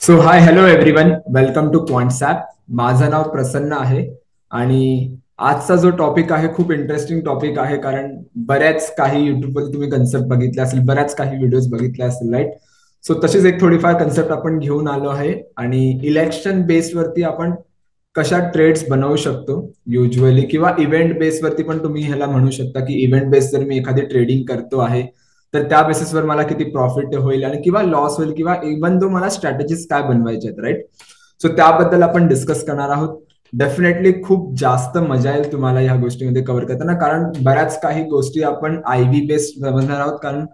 So hi hello everyone, welcome to Quantsapp. माझं नाव प्रसन्न आहे आणि आजचा जो टॉपिक आहे खूप इंटरेस्टिंग टॉपिक आहे, कारण बऱ्याच काही युट्यूबवर तुम्ही कन्सेप्ट बघितले असेल, बऱ्याच काही व्हिडिओज बघितले असेल, राईट? सो तशीच एक थोडीफार कन्सेप्ट आपण घेऊन आलो आहे आणि इलेक्शन बेसवरती आपण कशा ट्रेड्स बनवू शकतो युजली, किंवा इव्हेंट बेसवरती पण तुम्ही ह्याला म्हणू शकता की इव्हेंट बेस जर मी एखादी ट्रेडिंग करतो आहे तर त्या बेसिसवर मला किती प्रॉफिट होईल आणि किंवा लॉस होईल, किंवा इव्हन दो मला स्ट्रॅटेजीज काय बनवायचे आहेत, राईट? सो त्याबद्दल आपण डिस्कस करणार आहोत. डेफिनेटली खूप जास्त मजा येईल तुम्हाला ह्या गोष्टीमध्ये कव्हर करताना, कारण बऱ्याच काही गोष्टी आपण आयव्ही बेस्ड समजणार आहोत. कारण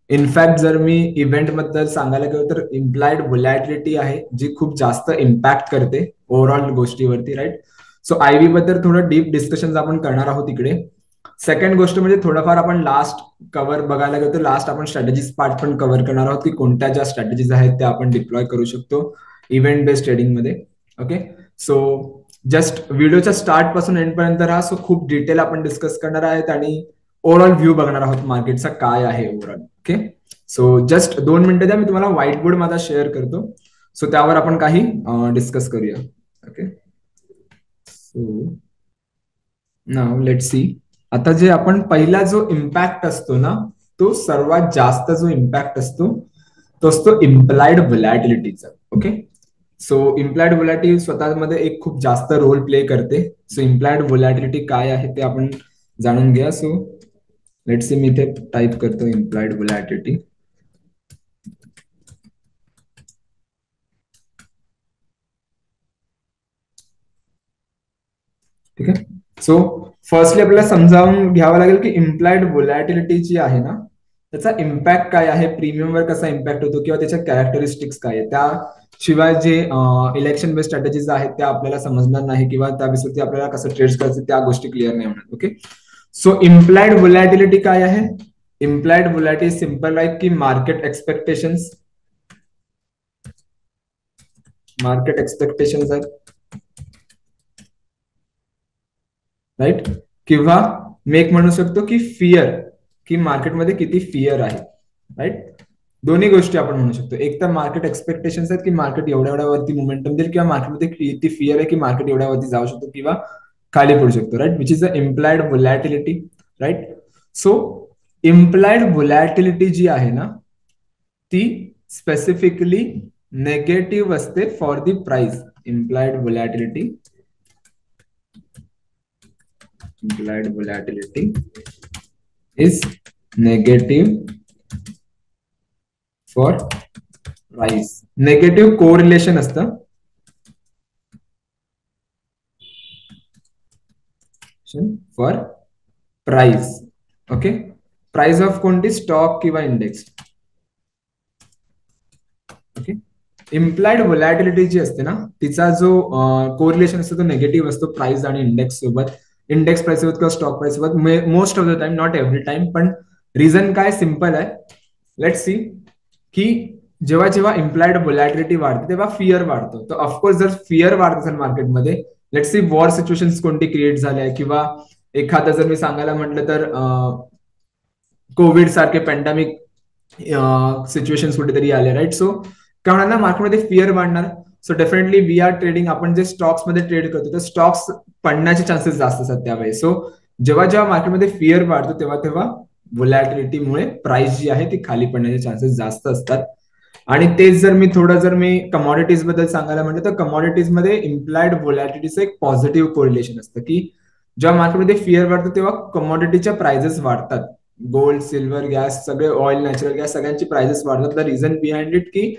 इनफॅक्ट जर मी इव्हेंट बद्दल सांगायला गेलो तर इम्प्लाइड व्होलॅटिलिटी आहे जी खूप जास्त इम्पॅक्ट करते ओव्हरऑल गोष्टीवरती, राईट? सो आयव्ही बद्दल थोडं डीप डिस्कशन आपण करणार आहोत इकडे. सेकंड गोष्ट म्हणजे थोडंफार आपण लास्ट कव्हर बघायला गेलो तर लास्ट आपण स्ट्रॅटेजीज पार्ट पण कव्हर करणार आहोत की कोणत्या ज्या स्ट्रॅटेजीज आहेत त्या आपण डिप्लॉय करू शकतो इव्हेंट बेस्ड ट्रेडिंग मध्ये. ओके, सो जस्ट व्हिडिओच्या स्टार्ट पासून एंड पर्यंत राहा. सो खूप डिटेल आपण डिस्कस करणार आहेत आणि ओव्हरऑल व्ह्यू बघणार आहोत मार्केटचा काय आहे ओव्हरऑल. ओके, सो जस्ट 2 मिनिटं द्या, मी तुम्हाला व्हाईट बोर्ड माझा शेअर करतो. सो त्यावर आपण काही डिस्कस करूया. Okay, so now let see. आता जे आपण पहिला जो इम्पॅक्ट असतो ना, तो सर्वात जास्त जो इम्पॅक्ट असतो तो असतो इम्प्लाइड व्होलॅटिलिटीचा. ओके, सो इम्प्लाइड व्होलॅटिलिटी स्वतःमध्ये एक खूप जास्त रोल प्ले करते. सो इम्प्लाइड व्होलॅटिलिटी काय आहे ते आपण जाणून घ्या. सो लेट सी, मी इथे टाईप करतो इम्प्लाइड व्होलॅटिलिटी. ठीक आहे, सो फर्स्टली आपल्याला समजावून घ्यावं लागेल की इम्प्लाइड व्होलॅटिलिटी जी आहे ना, त्याचा इम्पॅक्ट काय आहे, प्रीमियमवर कसा इम्पॅक्ट होतो, किंवा त्याच्या कॅरेक्टरिस्टिक्स काय आहे. त्याशिवाय जे इलेक्शन बेस्ड स्ट्रॅटेजीज आहेत त्या आपल्याला समजणार नाही, किंवा त्या बेसिसवरती आपल्याला कसं ट्रेड करायचं त्या गोष्टी क्लिअर नाही होणार. ओके, सो इम्प्लाइड व्होलॅटिलिटी काय आहे? इम्प्लाइड व्होलॅटिलिटी सिम्पल आहे की मार्केट एक्सपेक्टेशन्स आहेत, राईट? किंवा मी एक म्हणू शकतो की फिअर, की मार्केटमध्ये किती फिअर आहे, राईट? दोन्ही गोष्टी आपण म्हणू शकतो. एक तर मार्केट एक्सपेक्टेशन्स आहेत की मार्केट एवढ्या एवढ्यावरती मोमेंटम देईल, किंवा मार्केटमध्ये किती फिअर आहे की मार्केट एवढ्यावरती जाऊ शकतो किंवा खाली पडू शकतो, right? Which is a implied volatility, right? So implied volatility जी आहे ना, ती स्पेसिफिकली नेगेटिव्ह असते for the price. Implied volatility, implied volatility is negative for price. Negative correlation असतं for price. Okay, price of कोणती? स्टॉक किंवा index. Okay, implied volatility जी असते ना, तिचा जो कोरिलेशन असतो तो निगेटिव्ह असतो प्राइस आणि इंडेक्स सोबत, इंडेक्स प्राइस सोबत किंवा स्टॉक प्राइस सोबत, most of the time, not every time. पण रिझन काय? सिम्पल आहे. लेट सी, की जेव्हा जेव्हा इम्प्लाइड व्होलॅटिलिटी वाढते तेव्हा फिअर वाढतो. तर ऑफकोर्स जर फिअर वाढत असेल मार्केटमध्ये, लेट सी वॉर सिच्युएशन कोणती क्रिएट झाल्या, किंवा एखादं जर मी सांगायला म्हटलं तर कोविड सारखे पॅन्डेमिक सिच्युएशन कुठेतरी आले, राईट? सो काय होणार ना, मार्केटमध्ये फिअर वाढणार. So definitely we are trading, आपण जे स्टॉक्स मध्ये ट्रेड करतो तर स्टॉक्स पडण्याचे चान्सेस जास्त असतात त्यावेळी. सो जेव्हा जेव्हा मार्केटमध्ये फिअर वाढतो तेव्हा तेव्हा व्होलॅटिलिटीमुळे प्राइस जी आहे ती खाली पडण्याचे चान्सेस जास्त असतात. आणि तेच जर मी कमॉडिटीज बद्दल सांगायला म्हटलं तर कमॉडिटीज मध्ये इम्प्लाइड व्होलॅटिलिटीचं एक पॉझिटिव्ह कोरिलेशन असतं, की जेव्हा मार्केटमध्ये फिअर वाढतो तेव्हा कमॉडिटीच्या प्राइसेस वाढतात. गोल्ड, सिल्वर, गॅस, सगळे ऑइल, नॅचरल गॅस, सगळ्यांची प्राइसेस वाढतात. द रिझन बिहाइंड इट की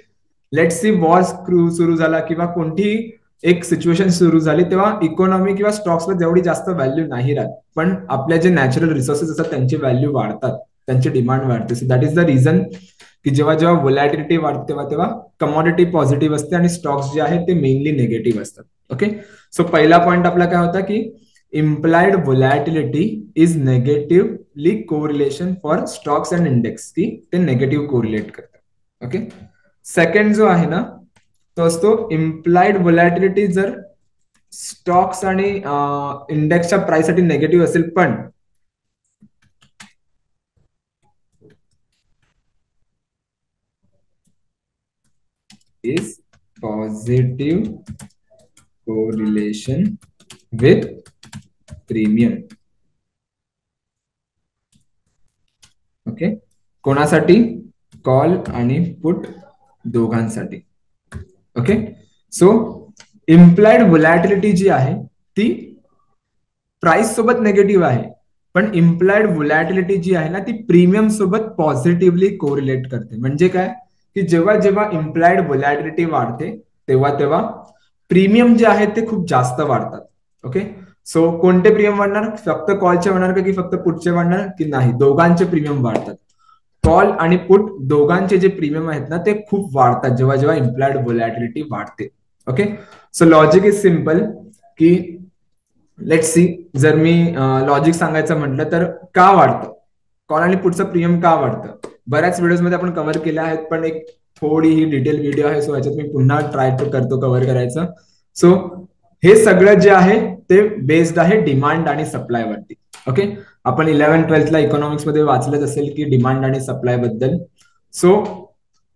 लेट सी वॉर सुरू झाला किंवा कोणती एक सिच्युएशन सुरू झाली तेव्हा इकॉनॉमी किंवा स्टॉक्सला जेवढी जास्त व्हॅल्यू नाही राहत, पण आपल्या जे नॅचरल रिसोर्सेस असतात त्यांची व्हॅल्यू वाढतात, त्यांची डिमांड वाढते. So that is the reason की जेव्हा जेव्हा व्होलॅटिलिटी वाढते तेव्हा तेव्हा कमॉडिटी पॉझिटिव्ह असते आणि स्टॉक्स जे आहेत ते मेनली निगेटिव्ह असतात. ओके, सो पहिला पॉईंट आपला काय होता की implied volatility is negatively correlation for stocks and index, की ते नेगेटिव्ह कोरिलेट करतात. ओके, सेकंड जो आहे ना तो असतो इम्प्लाइड व्होलॅटिलिटी जर स्टॉक्स आणि इंडेक्सच्या प्राइस साठी नेगेटिव्ह असेल पण is positive correlation with premium. Okay, कोणासाठी? कॉल आणि पुट दोघांसाठी. ओके, सो इम्प्लाइड व्होलॅटिलिटी जी आहे ती प्राइस सोबत नेगेटिव्ह आहे, पण इम्प्लाइड व्होलॅटिलिटी जी आहे ना ती प्रीमियम सोबत पॉझिटिव्हली कोरिलेट करते. म्हणजे काय की जेव्हा जेव्हा इम्प्लाइड व्होलॅटिलिटी वाढते तेव्हा तेव्हा प्रीमियम जे आहेत ते खूप जास्त वाढतात. ओके, सो कोणते प्रीमियम वाढणार? फक्त कॉलचे वाढणार का की फक्त पुटचे वाढणार की नाही? दोघांचे प्रीमियम वाढतात. कॉल आणि पुट दोघांचे जे प्रीमियम आहेत ना ते खूप वाढतात जेव्हा जेव्हा इम्प्लाइड व्होलॅटिलिटी वाढते. Okay, so logic is simple की लेट्स सी, जर मी लॉजिक सांगायचं म्हटलं तर का वाढतं कॉल आणि पुटचं प्रीमियम का वाढतं? बऱ्याच व्हिडिओज मध्ये आपण कव्हर केल्या आहेत, पण एक थोडी ही डिटेल व्हिडिओ आहे, सो याच्यात मी पुन्हा ट्राय करतो कव्हर करायचं. सो हे सगळं जे आहे ते बेस्ड आहे डिमांड आणि सप्लाय वरती. ओके, आपण 11-12ला इकॉनॉमिक्स मध्ये वाचलंच असेल की डिमांड आणि सप्लाय बद्दल. सो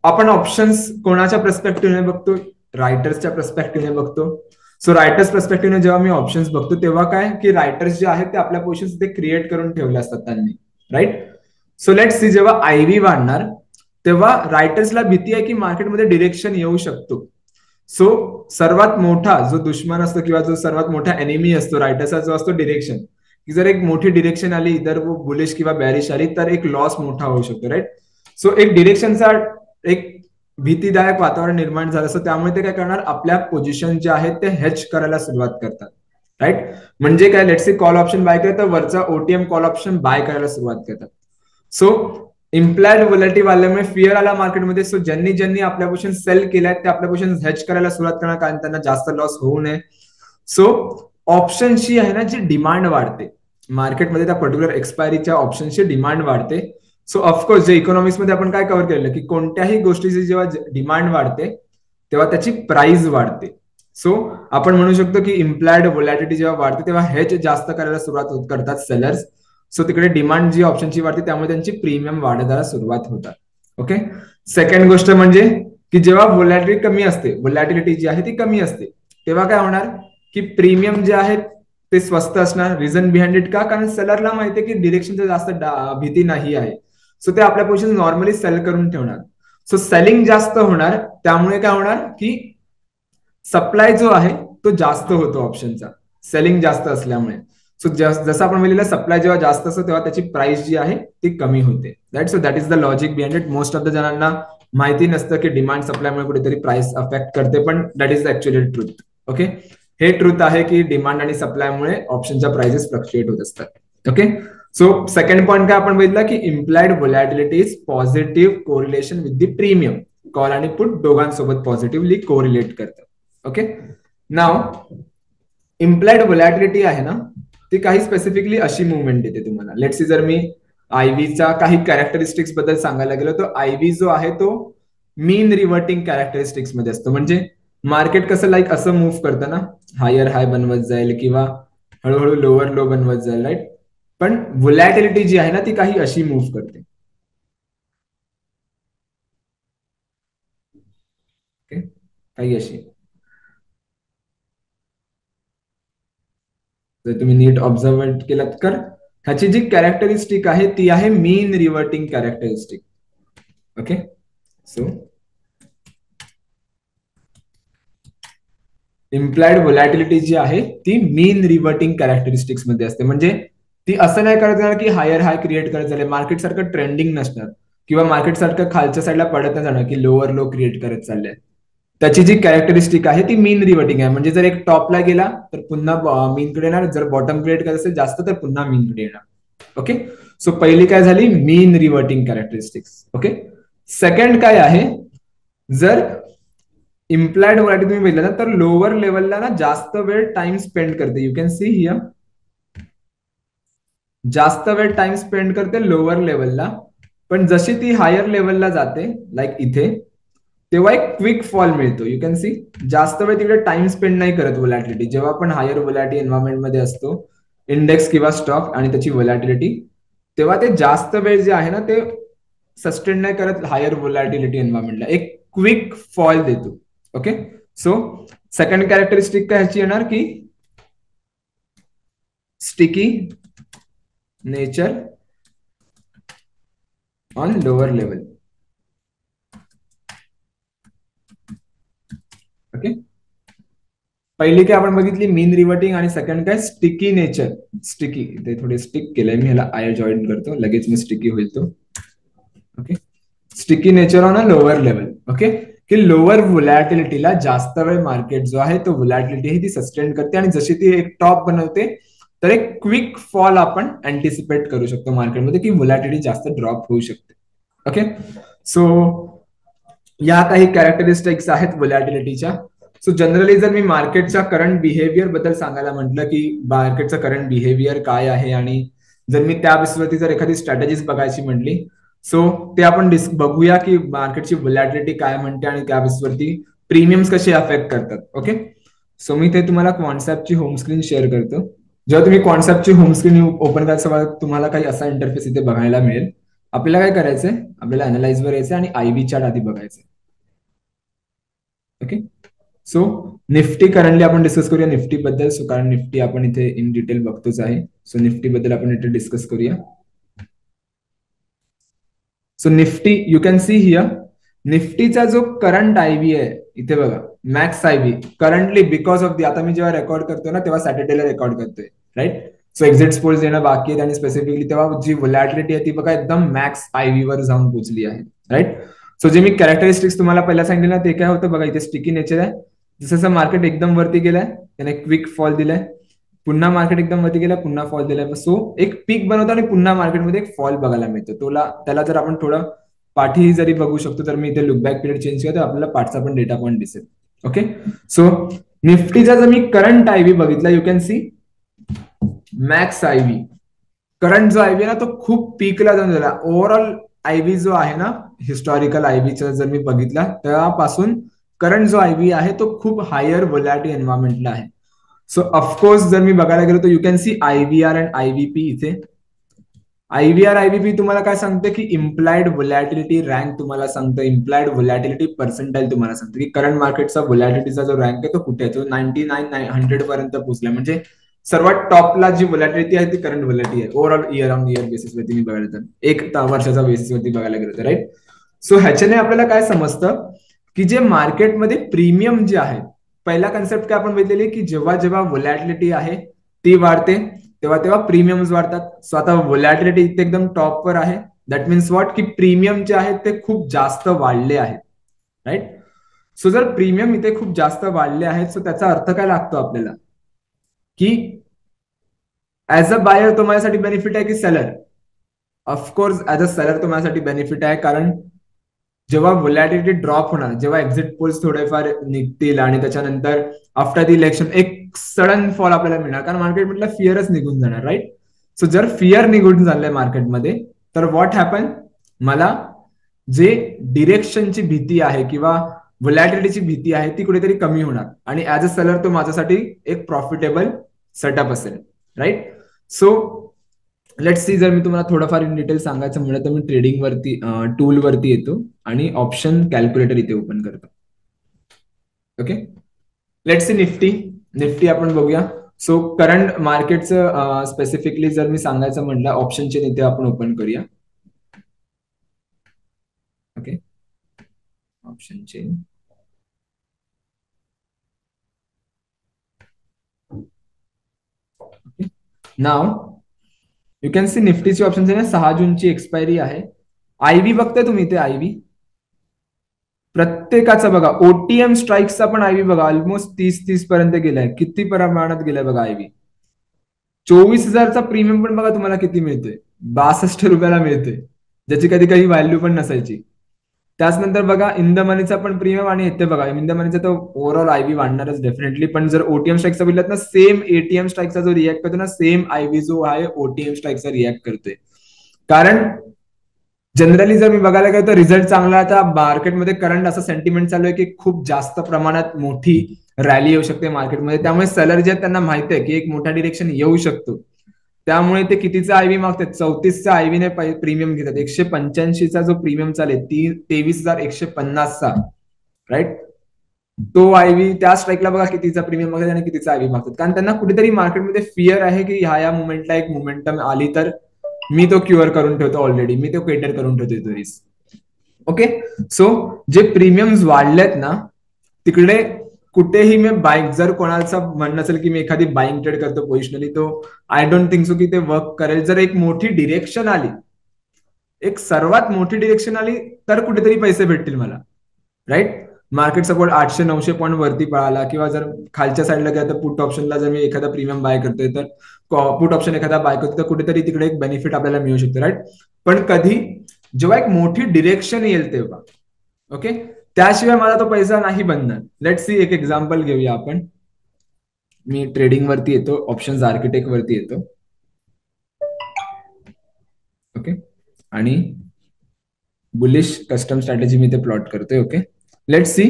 आपण ऑप्शन्स कोणाच्या पर्स्पेक्टिव्हने बघतो? रायटर्सच्या पर्स्पेक्टिव्हने बघतो. सो रायटर्स पर्स्पेक्टिव्हने जेव्हा मी ऑप्शन्स बघतो तेव्हा काय की रायटर्स जे आहेत ते आपल्या पोझिशन्स ते क्रिएट करून ठेवले असतात त्यांनी, राईट? सो लेट्स सी, जेव्हा आयव्ही वाढणार तेव्हा रायटर्सला भीती आहे की मार्केटमध्ये डिरेक्शन येऊ शकतो. सो सर्वात मोठा जो दुश्मन असतो किंवा जो सर्वात मोठा एनिमी असतो रायटर्सचा जो असतो डिरेक्शन, की जर एक मोठी डिरेक्शन आली इधर वो बुलिश किंवा बॅरिश आली तर एक लॉस मोठा होऊ शकतो, राईट? सो एक डिरेक्शनचा एक भीतीदायक वातावरण निर्माण झालं असतं, त्यामुळे ते काय करणार? आपल्या पोझिशन जे आहेत ते हेज करायला सुरुवात करतात, राईट? म्हणजे काय, let's see call option buy केलं तर वरचा ओटीएम कॉल ऑप्शन बाय करायला सुरुवात करतात. सो इम्प्लाइड व्होलॅटिलिटी वाढल्यामुळे फिअर आला मार्केटमध्ये. सो ज्यांनी ज्यांनी आपल्या पोझिशन सेल केल्या ते आपल्या पोझिशन हेज करायला सुरुवात करणार, कारण त्यांना जास्त लॉस होऊ नये. सो ऑप्शनची आहे ना जी डिमांड वाढते मार्केटमध्ये, त्या पर्टिक्युलर एक्सपायरीच्या ऑप्शनची डिमांड वाढते. सो ऑफकोर्स जे इकॉनॉमिक्स मध्ये आपण काय कव्हर केलेलं की कोणत्याही गोष्टीची जेव्हा डिमांड वाढते तेव्हा त्याची प्राइस वाढते. सो आपण म्हणू शकतो की इम्प्लाइड व्होलॅटिलिटी जेव्हा वाढते तेव्हा हेज जास्त करायला सुरुवात करतात सेलर्स. सो तिकडे डिमांड जी ऑप्शनची वाढते त्यामुळे त्यांची प्रीमियम वाढायला सुरुवात होतात. ओके, सेकंड गोष्ट म्हणजे की जेव्हा व्होलॅटिलिटी कमी असते, व्होलॅटिलिटी जी आहे ती कमी असते, तेव्हा काय होणार की प्रीमियम जे आहेत ते स्वस्त असणार. रिझन बिहाइंड इट का? कारण सेलरला माहिती आहे की डिरेक्शनची जास्त भीती नाही आहे, सो ते आपल्या पोझिशन नॉर्मली सेल करून ठेवणार. सो सेलिंग जास्त होणार, त्यामुळे काय होणार की सप्लाय जो आहे तो जास्त होतो ऑप्शनचा, सेलिंग जास्त असल्यामुळे. सो जसं आपण म्हणलेलं सप्लाय जेव्हा जास्त असतो तेव्हा त्याची प्राइस जी आहे ती कमी होते, right? So that is the logic behind it. Most of the जणांना माहिती नसतं की डिमांड सप्लायमुळे कुठेतरी प्राइस अफेक्ट करते, पण that is the actually truth. Okay, हे ट्रुथ आहे की डिमांड आणि सप्लायमुळे ऑप्शनच्या प्राइसेस फ्लक्च्युएट होत असतात. ओके, सो सेकंड पॉईंट काय आपण बघितलं की implied volatility is positive correlation with the premium. Call आणि पुट दोघांसोबत पॉझिटिव्हली कोरिलेट करतात. ओके, नाव इम्प्लाइड व्होलॅटिलिटी आहे ना ती काही स्पेसिफिकली अशी मुवमेंट देते तुम्हाला. लेट्स सी, जर मी आयव्हीचा काही कॅरेक्टरिस्टिक्स बद्दल सांगायला गेलो तर आयव्ही जो आहे तो मीन रिव्हर्टिंग कॅरेक्टरिस्टिक्स मध्ये असतो. म्हणजे मार्केट कसं लाईक असं मूव्ह करतं ना, हायर हाय बनवत जाईल किंवा हळूहळू लोअर लो बनवत जाईल, राईट? पण व्होलॅटिलिटी जी आहे ना ती काही अशी मूव्ह करते. ओके, काही अशी. जर तुम्ही नीट ऑब्झर्व केलात तर ह्याची जी कॅरेक्टरिस्टिक आहे ती आहे mean reverting characteristic. Okay, so implied volatility जी आहे ती मीन रिव्हर्टिंग कॅरेक्टरिस्टिक्स मध्ये असते. म्हणजे ती असं नाही करत जाणार की हायर हाय क्रिएट करत झाले, मार्केट सारखं ट्रेंडिंग नसणार किंवा मार्केट सारखं खालच्या साईडला पडत नाही जाणार की लोअर लो क्रिएट करत चाललंय. त्याची जी कॅरेक्टरिस्टिक आहे ती मीन रिव्हर्टिंग आहे. म्हणजे जर एक टॉपला गेला तर पुन्हा मीन कडे येणार, जर बॉटम क्रिएट करत असेल जास्त तर पुन्हा मीन कडे येणार. ओके, सो पहिली काय झाली? मीन रिव्हर्टिंग कॅरेक्टरिस्टिक्स. ओके, सेकंड काय आहे? जर इम्प्लाइड व्होलॅटिलिटी तुम्ही बघितलं ना तर लोअर लेवलला ना जास्त वेळ टाइम स्पेंड करते. यू कॅन सी हियर, जास्त वेळ टाइम स्पेंड करते लोअर लेवलला, पण जशी ती हायर लेवलला जाते लाईक इथे, तेव्हा एक क्विक फॉल मिळतो. यू कॅन सी, जास्त वेळ तिकडे टाइम स्पेंड नाही करत व्होलॅटिलिटी. जेव्हा आपण हायर व्होलॅटिलिटी एन्व्हायरमेंट मध्ये असतो, इंडेक्स किंवा स्टॉक आणि त्याची व्होलॅटिलिटी, तेव्हा ते जास्त वेळ जे आहे ना ते सस्टेन नाही करत हायर व्होलॅटिलिटी एन्व्हायरमेंटला, एक क्विक फॉल देतो. ओके, सो सेकंड कॅरेक्टरिस्टिक काय ह्याची येणार की sticky nature on lower level. Okay, पहिली काय आपण बघितली मीन रिव्हर्टिंग आणि सेकंड काय स्टिकी नेचर. स्टिकी ते थोडे स्टिक केलंय मी, ह्याला आय जॉईन करतो, लगेच मी स्टिकी होईल तो. Okay, sticky nature on a lower level. Okay, की लोअर व्होलॅटिलिटीला जास्त वेळ मार्केट जो आहे तो व्होलॅटिलिटी ती सस्टेन करते आणि जशी ती एक टॉप बनवते तर एक क्विक फॉल आपण अँटिसिपेट करू शकतो मार्केटमध्ये की व्होलॅटिलिटी जास्त ड्रॉप होऊ शकते. ओके, सो या काही कॅरेक्टरिस्टिक्स आहेत व्होलॅटिलिटीच्या. सो जनरली जर मी मार्केटच्या करंट बिहेवियर बद्दल सांगायला म्हटलं की मार्केटचं करंट बिहेवियर काय आहे आणि जर मी त्या बेसवरती जर एखादी स्ट्रॅटेजीज बघायची म्हटली सो ते आपण बघूया की मार्केटची व्होलॅटिलिटी काय म्हणते आणि त्या बेसवरती प्रीमियम्स कसे अफेक्ट करतात. ओके, सो मी ते तुम्हाला कॉन्सेप्टची होम स्क्रीन शेअर करतो. जेव्हा तुम्ही कॉन्सेप्टची होम स्क्रीन ओपन करायचं तुम्हाला काही असा इंटरफेस इथे बघायला मिळेल. आपल्याला काय करायचंय, आपल्याला अनालाइज वर यायचं आणि आयव्ही चार्ट आधी बघायचं. ओके, सो निफ्टी करंटली आपण डिस्कस करूया निफ्टी बद्दल. सो कारण निफ्टी आपण इथे इन डिटेल बघतोच आहे. सो निफ्टी बद्दल आपण इथे डिस्कस करूया. So Nifty you can see here निफ्टीचा जो करंट आयव्ही आहे इथे बघा, max IV currently because of the, आता मी जेव्हा रेकॉर्ड करतोय ना तेव्हा सॅटर्डेला रेकॉर्ड करतोय, राईट. सो एक्झिट पोल्स येणं बाकी आहेत आणि स्पेसिफिकली तेव्हा जी व्होलॅटिलिटी आहे ती बघा एकदम मॅक्स आयव्ही वर जाऊन पोहोचली आहे, राईट. सो जे मी कॅरेक्टरिस्टिक्स तुम्हाला पहिला सांगितलं ना ते काय होतं बघा, इथे स्टिकी नेचर आहे. जसं जसं मार्केट एकदम वरती गेलाय त्याने क्विक फॉल दिलाय, पुन्हा मार्केट एकदम वरती गेला पुन्हा फॉल दिलाय. सो एक पीक बनवतो आणि पुन्हा मार्केटमध्ये एक फॉल बघायला मिळतो. त्याला जर आपण थोडं पाठी जरी बघू शकतो तर मी इथे लुकबॅक पिरियड चेंज केला तर आपल्याला पाठचा पण डेटा पॉईंट दिसेल. ओके, सो निफ्टीचा जर मी करंट आयव्ही बघितला you can C max ivy, current जो आयव्ही ना तो खूप पीकला जाऊन झाला. ओव्हरऑल आयव्ही जो आहे ना हिस्टॉरिकल आयव्हीचा जर मी बघितला त्यापासून करंट जो आयव्ही आहे तो खूप हायर व्होलॅटिलिटी एन्व्हायरमेंटला आहे. सो ऑफकोर्स जर मी बघायला गेलो तर यू कॅन सी आयव्हीआर अँड आयव्हीपी. इथे आयव्हीआर आयव्हीपी तुम्हाला काय सांगते की इम्प्लाइड व्होलॅटिलिटी रँक तुम्हाला सांगतं, इम्प्लाइड व्होलॅटिलिटी पर्सेंटाईल तुम्हाला सांगतं की करंट मार्केटचा व्होलॅटिलिटीचा जो रँक आहे तो कुठे आहे, तो 99-100 पर्यंत पोहोचला. म्हणजे सर्वात टॉपला जी व्होलॅटिलिटी आहे ती करंट व्होलॅटिलिटी आहे ओव्हरऑल इयर ऑन इयर बेसिसवरती मी बघायला तर एक वर्षाच्या बेसिसवरती बघायला गेलं तर, राईट. सो ह्याच्याने आपल्याला काय समजतं की जे मार्केटमध्ये प्रीमियम जे आहे, पहिला कन्सेप्ट काय आपण बघितलेली की जेव्हा जेव्हा व्होलॅटिलिटी आहे ती वाढते तेव्हा तेव्हा प्रीमियम्स वाढतात. सो आता व्होलॅटिलिटी इथे एकदम टॉपवर आहे, दॅट मीन्स व्हॉट की प्रीमियम जे आहेत ते खूप जास्त वाढले आहेत, राईट. सो जर प्रीमियम इथे खूप जास्त वाढले आहेत सो त्याचा अर्थ काय लागतो आपल्याला की ऍज अ बायर तो माझ्यासाठी बेनिफिट आहे की seller. Of course as a seller तो माझ्यासाठी बेनिफिट आहे, कारण जेव्हा व्होलॅटिलिटी ड्रॉप होणार, जेव्हा एक्झिट पोल्स थोडेफार निघतील आणि त्याच्यानंतर आफ्टर द इलेक्शन एक सडन फॉल आपल्याला मिळणार, कारण मार्केट म्हटलं फिअरच निघून जाणार, राईट. सो जर फिअर निघून झालंय मार्केटमध्ये तर व्हॉट हॅपन, मला जे डिरेक्शनची भीती आहे किंवा व्होलॅटिलिटीची भीती आहे ती कुठेतरी कमी होणार आणि ऍज अ सेलर तो माझ्यासाठी एक प्रॉफिटेबल सेटअप असेल, राईट. सो लेट्स सी, जर मी तुम्हाला थोडंफार इन डिटेल सांगायचं म्हणलं तर मी ट्रेडिंग वरती टूल वरती येतो आणि ऑप्शन कॅल्क्युलेटर इथे ओपन करतो. Okay, let's see Nifty. Nifty आपण बघूया. सो करंट मार्केटचं स्पेसिफिकली जर मी सांगायचं म्हटलं ऑप्शन चेन इथे आपण ओपन करूया. Okay, option chain. नाव यू कॅन सी निफ्टीची ऑप्शन चेन 6 जूनची एक्सपायरी आहे. आयव्ही बघताय तुम्ही इथे आयव्ही प्रत्येकाचा बघा, ओटीएम स्ट्राईक्सचा पण आयव्ही बघा ऑलमोस्ट 30 पर्यंत गेलाय. किती प्रमाणात गेलाय बघा आयव्ही. 24,000चा प्रीमियम पण बघा तुम्हाला किती मिळतोय, 62 रुपयाला मिळतोय, ज्याची कधी काही व्हॅल्यू पण नसायची. त्याचनंतर बघा इन द मनीचा पण प्रीमियम आणि इथे बघा इन द मनीचा तर ओव्हरऑल आयव्ही वाढणारच डेफिनेटली, पण जर ओटीएम स्ट्राईकचा बघितलं ना सेम एटीएम स्ट्राईकचा जो रिॲक्ट करतो ना सेम आयव्ही जो आहे ओटीएम स्ट्राईकचा रिॲक्ट करतोय. कारण जनरली जर मी बघायला गेलो तर रिझल्ट चांगला आहे, आता मार्केटमध्ये करंट असं सेंटिमेंट चालू आहे की खूप जास्त प्रमाणात मोठी रॅली येऊ शकते मार्केटमध्ये. त्यामुळे सेलर जे आहेत त्यांना माहिती आहे की एक मोठा डिरेक्शन येऊ शकतो, त्यामुळे ते कितीचा आयव्ही मागतात, 34चा आयव्हीने प्रीमियम घेतात. 185चा जो प्रीमियम चालेल 23,150चा, राईट. तो आयव्ही त्या स्ट्राईकला बघा कितीचा प्रीमियम मागतात आणि कितीचा आयव्ही मागतात, कारण त्यांना कुठेतरी मार्केटमध्ये फिअर आहे की ह्या मुवमेंटला एक मोमेंटम आली तर मी तो क्युअर करून ठेवतो, ऑलरेडी मी तो केटर करून ठेवतो तो रिस्क. ओके, सो जे प्रीमियम्स वाढलेत ना तिकडे कुठेही मी बाईक, जर कोणाचं म्हणणं असेल की मी एखादी बाईंग ट्रेड करतो पोझिशनली, तो आय डोंट थिंक सो की ते वर्क करेल. जर एक मोठी डिरेक्शन आली, एक सर्वात मोठी डिरेक्शन आली तर कुठेतरी पैसे भेटतील मला, राईट. मार्केट सपोर्ट 800-900 पॉईंट वरती पळाला किंवा जर खालच्या साईडला गेला तर पुट ऑप्शनला जर मी एखादा प्रीमियम बाय करतोय तर पुट ऑप्शन एखादा बाय करतो तर कुठेतरी तिकडे एक बेनिफिट आपल्याला मिळू शकते, राईट. पण कधी जेव्हा एक मोठी डिरेक्शन येईल तेव्हा, ओके, त्याशिवाय मला तो पैसा नाही बनणार. लेट सी एक एक्झाम्पल घेऊया आपण. मी ट्रेडिंग वरती येतो, ऑप्शन्स आर्किटेक्ट वरती येतो. ओके, आणि बुलिश कस्टम स्ट्रॅटेजी मी ते प्लॉट करतोय. ओके, लेट सी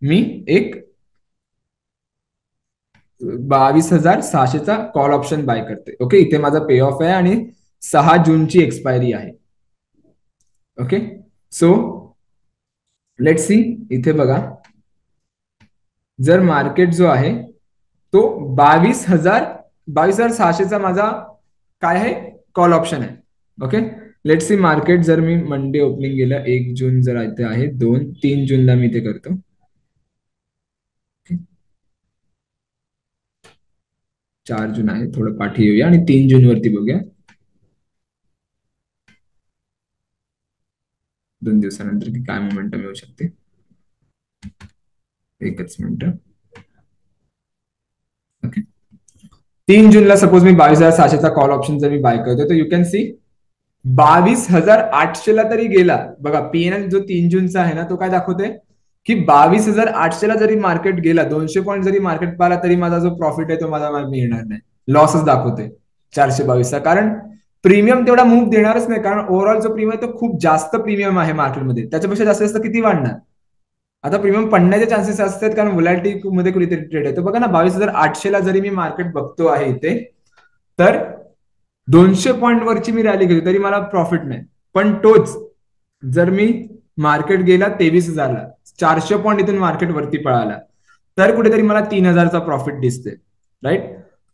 मी एक 22,600चा कॉल ऑप्शन बाय करते. ओके, इथे माझा पे ऑफ आहे आणि 6 जूनची एक्सपायरी आहे. ओके, सो लेट सी इथे बघा, जर मार्केट जो आहे तो 22,600चा माझा काय आहे, कॉल ऑप्शन आहे. ओके, लेट सी मार्केट जर मी मंडे ओपनिंग गेलं, 1 जून जर इथे आहे, 2-3 जूनला मी ते करतो. 4 जून आहे, थोडं पाठी येऊया आणि 3 जून वरती बघूया. 2 दिवसानंतर की काय मोमेंटम येऊ शकते. एकच मिनिट. ओके, 3 जूनला सपोज मी 22,600चा कॉल ऑप्शन जर मी बाय करतो तर यू कॅन सी 22,800ला तरी गेला. बघा पीएनएल जो 3 जूनचा आहे ना तो काय दाखवते की 22,800ला जरी मार्केट गेला, 200 पॉईंट जरी मार्केट पाहिला तरी माझा जो प्रॉफिट आहे तो मला मिळणार नाही, लॉसच दाखवते 422चा. कारण प्रीमियम तेवढा मूव्ह देणारच नाही, कारण ओव्हरऑल जो प्रीमियम तो खूप जास्त प्रीमियम आहे मार्केटमध्ये, त्याच्यापेक्षा जास्त जास्त किती वाढणार. आता प्रीमियम पडण्याचे चान्सेस असतात कारण व्होलॅटिलिटी मध्ये कुठेतरी ट्रेड आहे. तर बघा ना 22,800ला जरी मी मार्केट बघतो आहे इथे, तर 200 पॉईंट वरची मी रॅली घेतो तरी मला प्रॉफिट नाही. पण तोच जर मी मार्केट गेला 23,000ला, 400 पॉईंट इथून मार्केट वरती पळाला, तर कुठेतरी मला 3,000चा प्रॉफिट दिसते, राईट.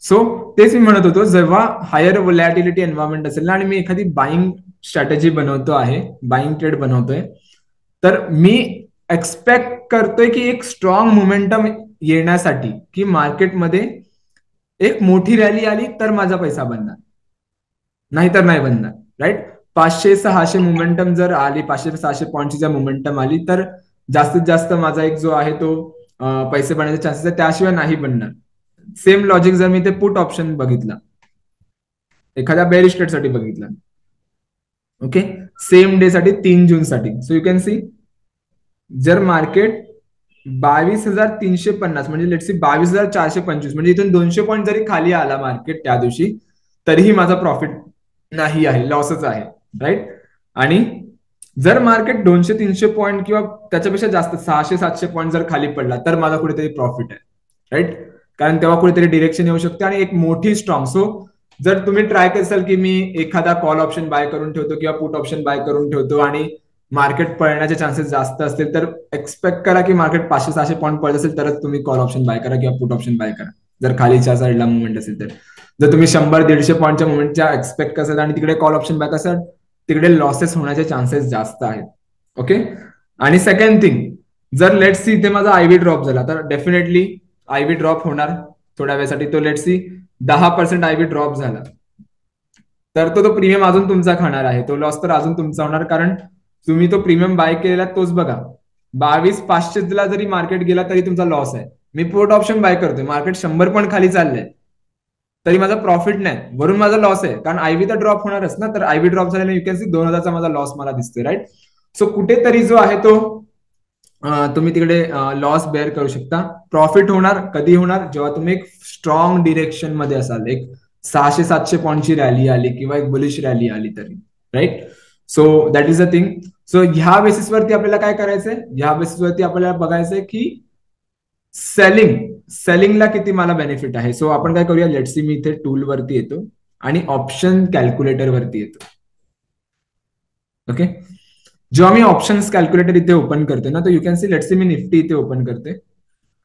सो तेच मी म्हणत होतो, जेव्हा हायर व्होलॅटिलिटी एन्व्हायरमेंट असेल ना आणि मी एखादी बाईंग स्ट्रॅटेजी बनवतो आहे, बाईंग ट्रेड बनवतोय, तर मी एक्सपेक्ट करतोय की एक स्ट्रॉंग मोमेंटम येण्यासाठी की मार्केटमध्ये एक मोठी रॅली आली तर माझा पैसा बनणार, नाहीतर नाही बनणार, राईट. 500-600 मोमेंटम जर आली, 500-600 पॉईंटची जर मोमेंटम आली तर जास्तीत जास्त माझा एक जो आहे तो पैसे बनण्याचे चान्सेस आहे, त्याशिवाय नाही बनणार. सेम लॉजिक जर मी ते पुट ऑप्शन बघितला, एखाद्या बेरिश ट्रेड साठी बघितला, ओके, सेम डे साठी 3 जून साठी, सो यू कॅन सी जर मार्केट 22,350 म्हणजे लेट्स सी 22,425 म्हणजे इथून 200 पॉईंट जरी खाली आला मार्केट त्या दिवशी, तरीही माझा प्रॉफिट नाही आहे, लॉसच आहे, राईट. आणि जर मार्केट 200-300 पॉईंट किंवा त्याच्यापेक्षा जास्त 600-700 पॉईंट जर खाली पडला तर माझा कुठेतरी प्रॉफिट आहे, राईट. कारण तेव्हा कुठेतरी डिरेक्शन येऊ शकते आणि एक मोठी स्ट्रॉंग. सो जर तुम्ही ट्राय कराल की मी एखादा कॉल ऑप्शन बाय करून ठेवतो किंवा पुट ऑप्शन बाय करून ठेवतो आणि मार्केट पळण्याचे चान्सेस जास्त असतील, तर एक्सपेक्ट करा की मार्केट 500-600 पॉईंट पडत असेल तरच तुम्ही कॉल ऑप्शन बाय करा किंवा पुट ऑप्शन बाय करा, जर खालीच्या साईडला मुवमेंट असेल तर. जर तुम्ही 100-150 पॉईंटच्या मुवमेंटच्या एक्सपेक्ट करत आणि तिकडे कॉल ऑप्शन बाय असाल, तिकडे लॉसेस होण्याचे चान्सेस जास्त आहेत. ओके, आणि सेकंड थिंग, जर लेट सी इथे माझा आयव्ही ड्रॉप झाला तर डेफिनेटली आयव्ही ड्रॉप होणार थोड्या वेळासाठी. तो लेट सी 10% आयव्ही ड्रॉप झाला तर तो प्रीमियम अजून तुमचा खाणार आहे, तो लॉस तर अजून तुमचा होणार, कारण तुम्ही तो प्रीमियम बाय केलेला तोच बघा 22,500ला जरी मार्केट गेला तरी तुमचा लॉस आहे. मी पोर्ट ऑप्शन बाय करतोय, मार्केट 100 पण खाली चाललंय तरी माझा प्रॉफिट नाही, वरून माझा लॉस आहे, कारण आयव्ही तर ड्रॉप होणारच ना. तर आयव्ही ड्रॉप झालेला यू कॅन सी 2,000चा माझा लॉस मला दिसतोय, राईट. सो कुठेतरी जो आहे तो तुम्ही तिकडे लॉस बेअर करू शकता. प्रॉफिट होणार कधी होणार, जेव्हा तुम्ही एक स्ट्रॉंग डिरेक्शन मध्ये असाल, एक 600-700 पॉईंटची रॅली आली किंवा एक बुलिश रॅली आली तरी, right. So that is a thing. So ह्या बेसिसवरती आपल्याला काय करायचंय, ह्या बेसिसवरती आपल्याला बघायचंय की सेलिंगला किती मला बेनिफिट आहे. सो आपण काय करूया, लेट्स सी मी इथे टूल वरती येतो आणि ऑप्शन कॅल्क्युलेटर वरती येतो. ओके, जेव्हा मी ऑप्शन्स कॅल्क्युलेटर इथे ओपन करते ना, तर you can see let's see me Nifty इथे ओपन करते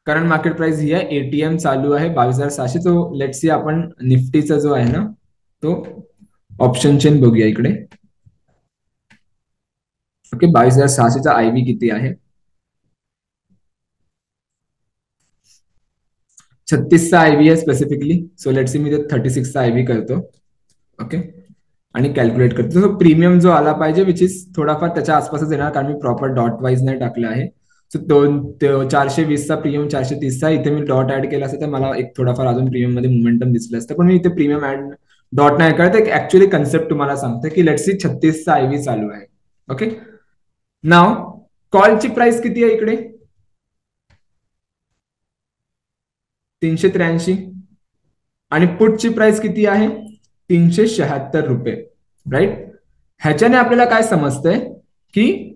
करंट मार्केट प्राइस ही आहे. एटीएम चालू आहे 22,600. तो लेट्स सी आपण निफ्टीचा जो आहे ना तो ऑप्शन चेन बघूया इकडे. ओके, 22,600चा आयव्ही किती आहे? 36चा आयव्ही आहे स्पेसिफिकली. सो लेट्स सी मी ते 36चा आयव्ही करतो. ओके, आणि कॅल्क्युलेट करतो. सो प्रीमियम जो आला पाहिजे विच इज थोडाफार त्याच्या आसपासच येणार, कारण मी प्रॉपर डॉट वाईज नाही टाकलं आहे. सो 420चा प्रीमियम 430चा इथे मी डॉट ऍड केला असता तर मला एक थोडाफार अजून प्रीमियम मध्ये मोमेंटम दिसलं असतं, पण मी इथे प्रीमियम ऍड डॉट नाही करत. एक ऍक्च्युअली कन्सेप्ट तुम्हाला सांगते की लेट्स सी 36चा आयव्ही चालू आहे. ओके, नाव कॉलची प्राइस किती आहे इकडे? 383. आणि पुटची प्राइस किती आहे? 376 रुपये. राईट. ह्याच्याने आपल्याला काय समजतंय की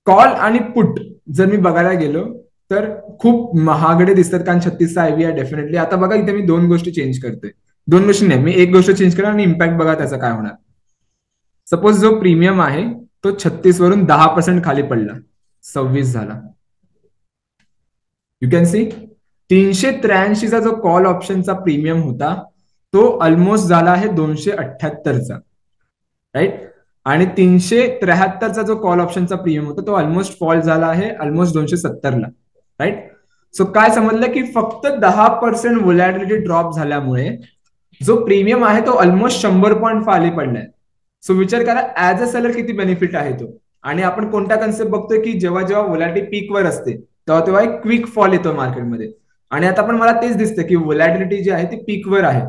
कॉल आणि पुट जर मी बघायला गेलो तर खूप महागडे दिसतात, कारण 36चा आयव्ही आहे डेफिनेटली. आता बघा इथे मी दोन गोष्टी चेंज करते. दोन गोष्टी नाही, मी एक गोष्ट चेंज करणार आणि इम्पॅक्ट बघा त्याचा काय होणार. सपोज जो प्रीमियम आहे तो 36 वरून 10% खाली पडला, 26 झाला. यू कॅन सी 383चा जो कॉल ऑप्शनचा प्रीमियम होता तो ऑलमोस्ट झाला आहे 278चा. राईट. आणि 373चा जो कॉल ऑप्शनचा प्रीमियम होता तो ऑलमोस्ट फॉल झाला आहे ऑलमोस्ट 270ला. राईट. सो काय समजलं की फक्त 10% व्होलॅटिलिटी ड्रॉप झाल्यामुळे जो प्रीमियम आहे तो ऑलमोस्ट 100 पॉईंट खाली पडलाय. सो विचार करा ऍज अ सेलर किती बेनिफिट आहे तो. आणि आपण कोणता कन्सेप्ट बघतोय की जेव्हा जेव्हा व्होलॅटिलिटी पीकवर असते तेव्हा तेव्हा एक क्विक फॉल येतो मार्केटमध्ये. आणि आता पण मला तेच दिसतं की व्होलॅटिलिटी जी आहे ती पीकवर आहे.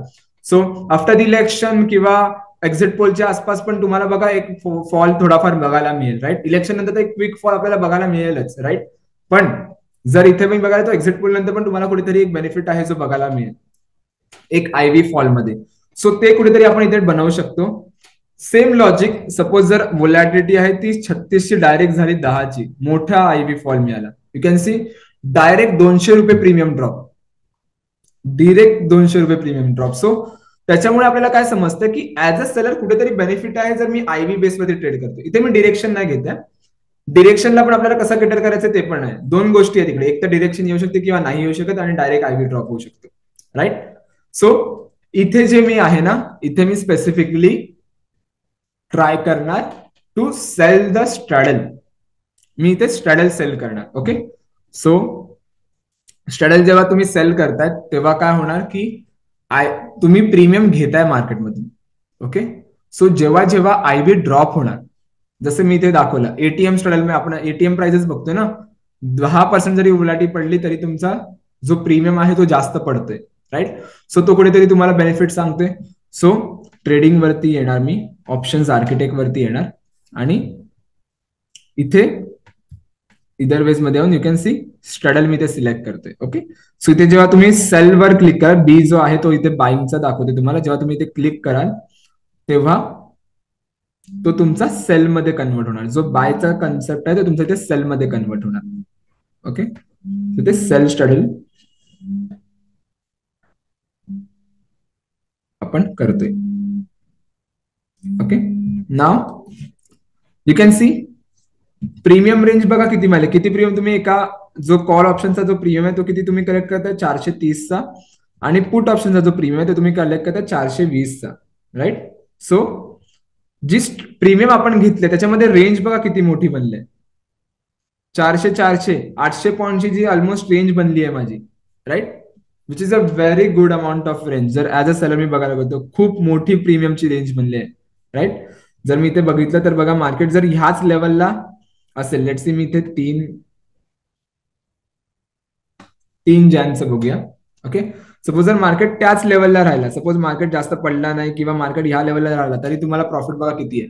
सो आफ्टर द इलेक्शन किंवा एक्झिट पोलच्या आसपास पण तुम्हाला बघा एक फॉल थोडाफार बघायला मिळेल. राईट. इलेक्शन नंतर एक क्विक फॉल आपल्याला बघायला मिळेलच. राईट. पण जर इथे मी बघायला तो एक्झिट पोल नंतर पण तुम्हाला कुठेतरी एक बेनिफिट आहे जो बघायला मिळेल एक आयव्ही फॉल मध्ये. सो ते कुठेतरी आपण इथे बनवू शकतो. सेम लॉजिक, सपोज जर व्होलॅटिलिटी आहे ती 36ची डायरेक्ट झाली 10ची, मोठा आयव्ही फॉल मिळाला. यू कॅन सी डायरेक्ट 200 रुपये प्रीमियम ड्रॉप, डिरेक्ट 200 रुपये प्रीमियम ड्रॉप. सो त्याच्यामुळे आपल्याला काय समजतं की ऍज अ सेलर कुठेतरी बेनिफिट आहे जर मी आयव्ही बेसमध्ये ट्रेड करतो. इथे मी डिरेक्शन नाही घेत. डिरेक्शनला पण आपल्याला कसं केटर करायचं ते पण आहे. दोन गोष्टी आहेत तिकडे, एक तर डिरेक्शन येऊ शकते किंवा नाही येऊ शकत, आणि डायरेक्ट आयव्ही ड्रॉप होऊ शकतो. राईट. सो इथे जे मी आहे ना इथे मी स्पेसिफिकली ट्राय करणार टू सेल द स्ट्रॅडल. मी इथे स्ट्रॅडल सेल करणार. ओके. सो स्ट्रॅडल जेव्हा तुम्ही सेल करताय तेव्हा काय होणार की तुम्ही प्रीमियम घेताय मार्केटमधून. ओके. सो जेव्हा जेव्हा आयव्ही ड्रॉप होणार, जसं मी इथे दाखवलं एटीएम स्ट्रॅडल मध्ये आपण एटीएम प्राइसेस बघतोय ना, 10% जरी उलाटी पडली तरी तुमचा जो प्रीमियम आहे तो जास्त पडतोय. राईट. सो तो कुठेतरी तुम्हाला बेनिफिट सांगतोय. सो ट्रेडिंग वरती येणार मी, ऑप्शन्स आर्किटेक्ट वरती येणार आणि इथे इधर वेज मध्ये येऊन यू कॅन सी स्ट्रॅडल मी इथे सिलेक्ट करतोय. ओके. सो इथे जेव्हा तुम्ही सेल वर क्लिक करा, बी जो आहे तो इथे बाईंगचा दाखवते तुम्हाला. जेव्हा तुम्ही इथे क्लिक कराल तेव्हा तो तुमचा सेल मध्ये कन्वर्ट होणार. जो बायचा कन्सेप्ट आहे तो तुमचा इथे सेल मध्ये कन्वर्ट होणार. ओके. ते सेल स्ट्रॅडल आपण करतोय. Okay. Now you can C premium range बघा किती मिळाले. किती प्रीमियम तुम्ही एका जो कॉल ऑप्शनचा जो प्रीमियम आहे तो किती तुम्ही कलेक्ट करताय 430चा, आणि पुट ऑप्शनचा जो प्रीमियम आहे तो तुम्ही कलेक्ट करताय 420चा. राईट. सो जी प्रीमियम आपण घेतले त्याच्यामध्ये रेंज बघा किती मोठी बनली आहे. 800 पॉईंटची जी ऑलमोस्ट रेंज बनली आहे माझी. Right. Which is a very good amount of range. जर ऍज अ सेलर मी बघायला गेलो खूप मोठी प्रीमियमची रेंज बनली आहे. राईट. जर मी इथे बघितलं तर बघा मार्केट जर ह्याच लेवलला असेल, लेट्स सी मी इथे 3 जॅनचं बघूया. ओके. सपोज जर मार्केट त्याच लेवलला राहिला, सपोज मार्केट जास्त पडला नाही किंवा मार्केट ह्या लेवलला राहिला तरी तुम्हाला प्रॉफिट बघा किती आहे,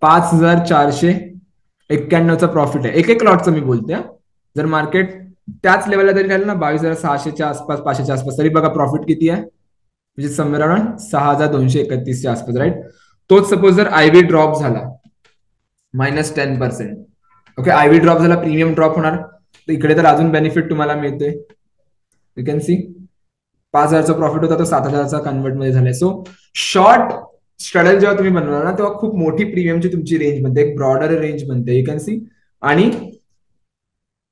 5,491चा प्रॉफिट आहे एक एक लॉटचं मी बोलते. जर मार्केट त्याच लेवलला जरी राहिलं ना 22,600च्या आसपास 500च्या आसपास तरी बघा प्रॉफिट किती आहे, म्हणजे समवेअर अराउंड 6,231च्या आसपास. राईट. तोच सपोज जर आयव्ही ड्रॉप झाला -10%. ओके. आयव्ही ड्रॉप झाला, प्रीमियम ड्रॉप होणार, तर इकडे तर अजून बेनिफिट तुम्हाला मिळते. यू कॅन सी 5,000चा प्रॉफिट होता तो 7,000चा कन्वर्ट मध्ये झालाय. सो शॉर्ट स्ट्रॅडल जेव्हा तुम्ही बनवणार ना तेव्हा खूप मोठी प्रीमियमची तुमची रेंज बनते, एक ब्रॉडर रेंज बनते. You can C. आणि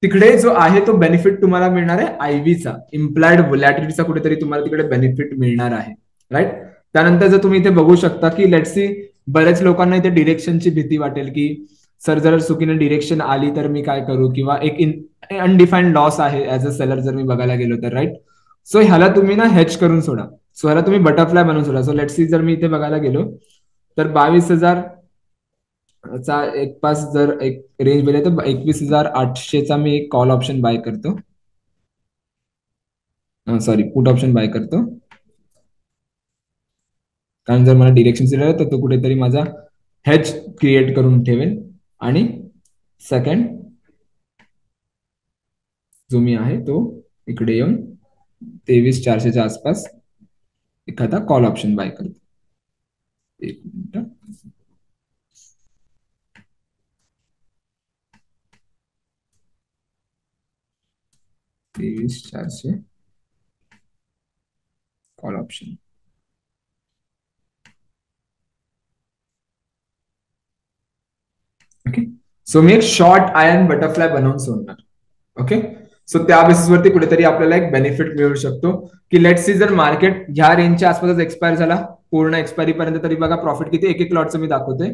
तिकडे जो आहे तो बेनिफिट तुम्हाला मिळणार आहे आयव्हीचा, इम्प्लाइड व्होलॅटिलिटीचा कुठेतरी तुम्हाला तिकडे बेनिफिट मिळणार आहे. राईट. त्यानंतर जर तुम्ही इथे बघू शकता की लेट्स सी बऱ्याच लोकांना इथे डिरेक्शनची भीती वाटेल की सर जर चुकीने डिरेक्शन आली तर मी काय करू, किंवा एक अनडिफाईन्ड लॉस आहे ऍज अ सेलर जर मी बघायला गेलो तर. राईट. सो ह्याला तुम्ही ना हेच करून सोडा. सो ह्याला तुम्ही बटरफ्लाय बनवून सोडा. सो लेट्स सी जर मी इथे बघायला गेलो तर 22,000 चा एक पास जर एक रेंज बघितली तर 21,800चा मी एक कॉल ऑप्शन बाय करतो. सॉरी, पुट ऑप्शन बाय करतो. कारण जर मला डिरेक्शन दिलं तर तो कुठेतरी माझा हेज क्रिएट करून ठेवेल. आणि सेकंड जो मी आहे तो इकडे येऊन 23,400च्या आसपास एखादा कॉल ऑप्शन बाय करतो. एक minute. 23,400 call option. Okay. So मी एक शॉर्ट आयर्न बटरफ्लाय बनवून सोडणार. ओके. सो त्या बेसिसवरती कुठेतरी आपल्याला एक बेनिफिट मिळू शकतो की लेट्स सी जर मार्केट ह्या रेंजच्या आसपास एक्सपायर झाला पूर्ण एक्सपायरी पर्यंत, तरी बघा प्रॉफिट किती, एक एक लॉटचं मी दाखवतोय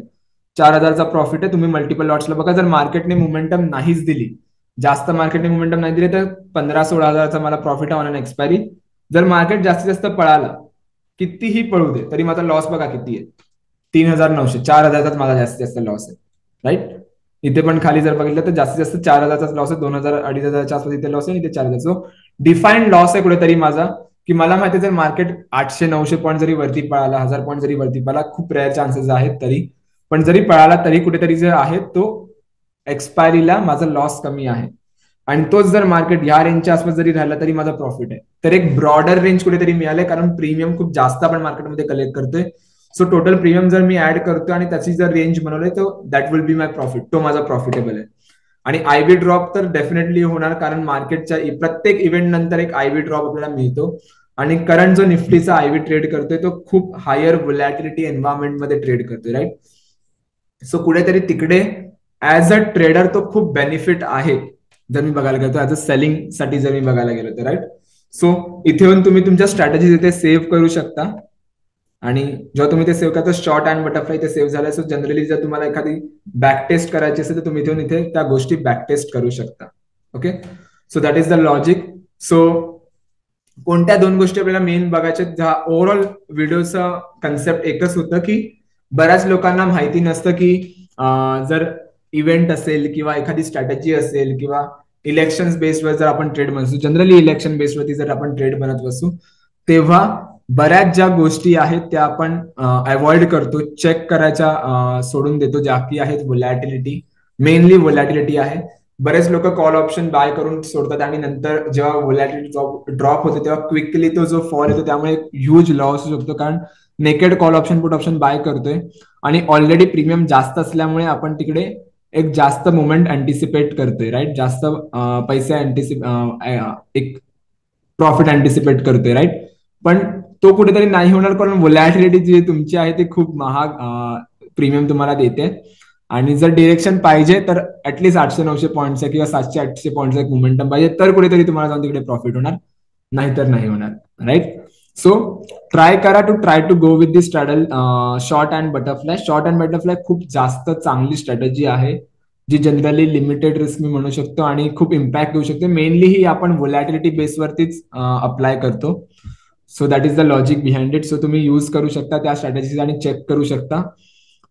4,000चा प्रॉफिट आहे. तुम्ही मल्टिपल लॉट्सला बघा. जर मार्केटने मोमेंटम नाहीच दिली, जास्त मार्केटने मोमेंटम नाही दिले तर 15-16,000चा मला प्रॉफिट आहे ऑन अन एक्सपायरी. जर मार्केट जास्तीत जास्त पळाला, कितीही पळू दे, तरी माझा लॉस बघा किती आहे, 3,900. 4,000चाच माझा जास्तीत जास्त लॉस आहे. राईट. इथे पण खाली जर बघितलं तर जास्तीत जास्त 4,000चाच लॉस आहे. 2,000 2,500च्या आसपास इथे लॉस आहे, इथे 4,000. सो डिफाईन्ड लॉस आहे कुठेतरी माझा, की मला माहिती जर मार्केट 800-900 पॉईंट जरी वरती पळाला, 1,000 पॉईंट जरी वरती पळाला, खूप रेअर चान्सेस आहेत तरी, पण जरी पळाला तरी कुठेतरी जे आहे तो एक्सपायरीला माझा लॉस कमी आहे. आणि तोच जर मार्केट ह्या रेंजच्या आसपास जरी राहिला तरी माझा प्रॉफिट आहे. तर एक ब्रॉडर रेंज कुठेतरी मिळाले, कारण प्रीमियम खूप जास्त आपण मार्केटमध्ये कलेक्ट करतोय. सो टोटल प्रीमियम जर मी ऍड करतो आणि त्याची जर रेंज बनवली तर that will be my profit, तो माझा प्रॉफिटेबल आहे. आणि आयबी ड्रॉप तर डेफिनेटली होणार, कारण मार्केटच्या प्रत्येक इव्हेंट नंतर एक आयबी ड्रॉप आपल्याला मिळतो. आणि करंट जो निफ्टीचा आयबी ट्रेड करतोय तो खूप हायर व्होलॅटिलिटी एन्व्हायरमेंट मध्ये ट्रेड करतोय. राईट. सो कुठेतरी तिकडे ऍज अ ट्रेडर तो खूप बेनिफिट आहे जर मी बघायला गेलो, ऍज अ सेलिंग साठी जर मी बघायला गेलो तर. राईट. सो इथे येऊन तुम्ही तुमच्या स्ट्रॅटेजी इथे सेव्ह करू शकता. आणि जेव्हा तुम्ही ते सेव्ह करता शॉर्ट अँड बटरफ्लाय ते सेव्ह झालाय. सो जनरली जर तुम्हाला एखादी बॅक टेस्ट करायची असेल तर तुम्ही इथे त्या गोष्टी बॅक टेस्ट करू शकता. Okay. So that is the logic. So कोणत्या दोन गोष्टी आपल्याला मेन बघायच्या, ओव्हरऑल व्हिडिओचं कन्सेप्ट एकच होतं की बऱ्याच लोकांना माहिती नसतं की जर इव्हेंट असेल किंवा एखादी स्ट्रॅटेजी असेल किंवा इलेक्शन बेस्डवर जर आपण ट्रेड बनवतो, जनरली इलेक्शन बेस्डवरती जर आपण ट्रेड बनत बसू तेव्हा बऱ्याच ज्या गोष्टी आहेत त्या आपण अवॉइड करतो, चेक करायच्या सोडून देतो, ज्या की आहेत व्होलॅटिलिटी, मेनली व्होलॅटिलिटी आहे. बरेच लोक कॉल ऑप्शन बाय करून सोडतात आणि नंतर जेव्हा व्होलॅटिलिटी ड्रॉप होते तेव्हा क्विकली तो जो फॉल येतो त्यामुळे ह्यूज लॉस होऊ शकतो, कारण naked call option put option buy करतोय आणि ऑलरेडी प्रीमियम जास्त असल्यामुळे आपण तिकडे एक जास्त मुवमेंट अँटिसिपेट करतोय. राईट. जास्त पैसे एक प्रॉफिट अँटिसिपेट करतोय. राईट. पण तो कुठेतरी नाही होणार, कारण व्होलॅटिलिटी जी तुमची आहे ती खूप महाग प्रीमियम तुम्हाला देते. आणि जर डिरेक्शन पाहिजे तर ऍटलीस्ट 800-900 पॉईंटचा किंवा 700-800 पॉईंटचा एक मोमेंटम पाहिजे, तर कुठेतरी तुम्हाला जाऊन तिकडे प्रॉफिट होणार, नाहीतर नाही होणार. राईट. सो ट्राय करा to go with this straddle short and butterfly. Short and butterfly खूप जास्त चांगली स्ट्रॅटेजी आहे जी जनरली लिमिटेड रिस्क मी म्हणू शकतो आणि खूप इम्पॅक्ट देऊ शकते. मेनली ही आपण व्होलॅटिलिटी बेसवरतीच अप्लाय करतो. So that is the logic behind it. So तुम्ही यूज करू शकता त्या स्ट्रॅटेजीज आणि चेक करू शकता.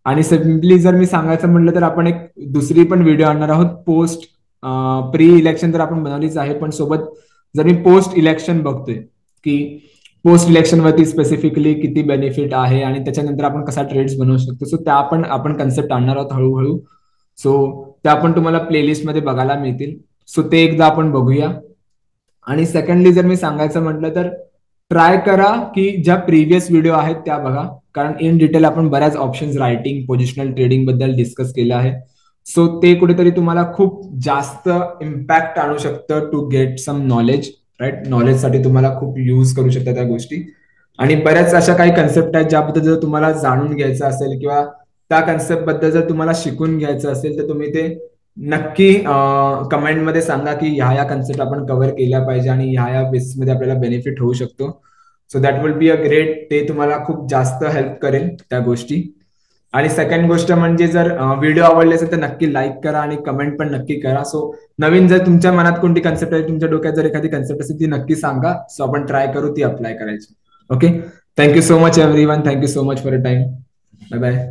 आणि सिम्पली जर मी सांगायचं म्हटलं तर आपण एक दुसरी पण व्हिडिओ आणणार आहोत पोस्ट प्री इलेक्शन तर आपण बनवलीच आहे, पण सोबत जर मी पोस्ट इलेक्शन बघतोय की पोस्ट इलेक्शन वरती स्पेसिफिकली किती बेनिफिट आहे आणि त्याच्यानंतर आपण कसा ट्रेड्स बनवू शकतो, सो त्या पण आपण कन्सेप्ट आणणार आहोत हळूहळू. सो त्या पण तुम्हाला प्लेलिस्ट मध्ये बघायला मिळतील. सो ते एकदा आपण बघूया. आणि सेकंडली जर मी सांगायचं म्हटलं तर ट्राय करा की ज्या प्रिव्हियस व्हिडिओ आहेत त्या बघा, कारण इन डिटेल आपण बऱ्याच ऑप्शन्स रायटिंग पोझिशनल ट्रेडिंग बद्दल डिस्कस केलं आहे. सो ते कुठेतरी तुम्हाला खूप जास्त इम्पॅक्ट आणू शकतं to get some knowledge. Right. नॉलेजसाठी तुम्हाला खूप यूज करू शकता त्या गोष्टी. आणि बऱ्याच अशा काही कन्सेप्ट आहेत ज्याबद्दल जर तुम्हाला जाणून घ्यायचं असेल किंवा त्या कन्सेप्ट बद्दल जर तुम्हाला शिकून घ्यायचं असेल तर तुम्ही ते नक्की कमेंटमध्ये सांगा की ह्या कन्सेप्ट आपण कव्हर केल्या पाहिजे आणि ह्या बेसिसमध्ये आपल्याला बेनिफिट होऊ शकतो. So that will be a great. ते तुम्हाला खूप जास्त हेल्प करेल त्या गोष्टी. आणि सेकंड गोष्ट म्हणजे जर व्हिडिओ आवडले असेल तर नक्की लाईक करा आणि कमेंट पण नक्की करा. सो नवीन जर तुमच्या मनात कोणती कन्सेप्ट आहे, तुमच्या डोक्यात जर एखादी कन्सेप्ट असेल ती नक्की सांगा. सो आपण ट्राय करू ती अप्लाय करायची. Okay. Thank you so much everyone. Thank you so much for a time. Bye bye.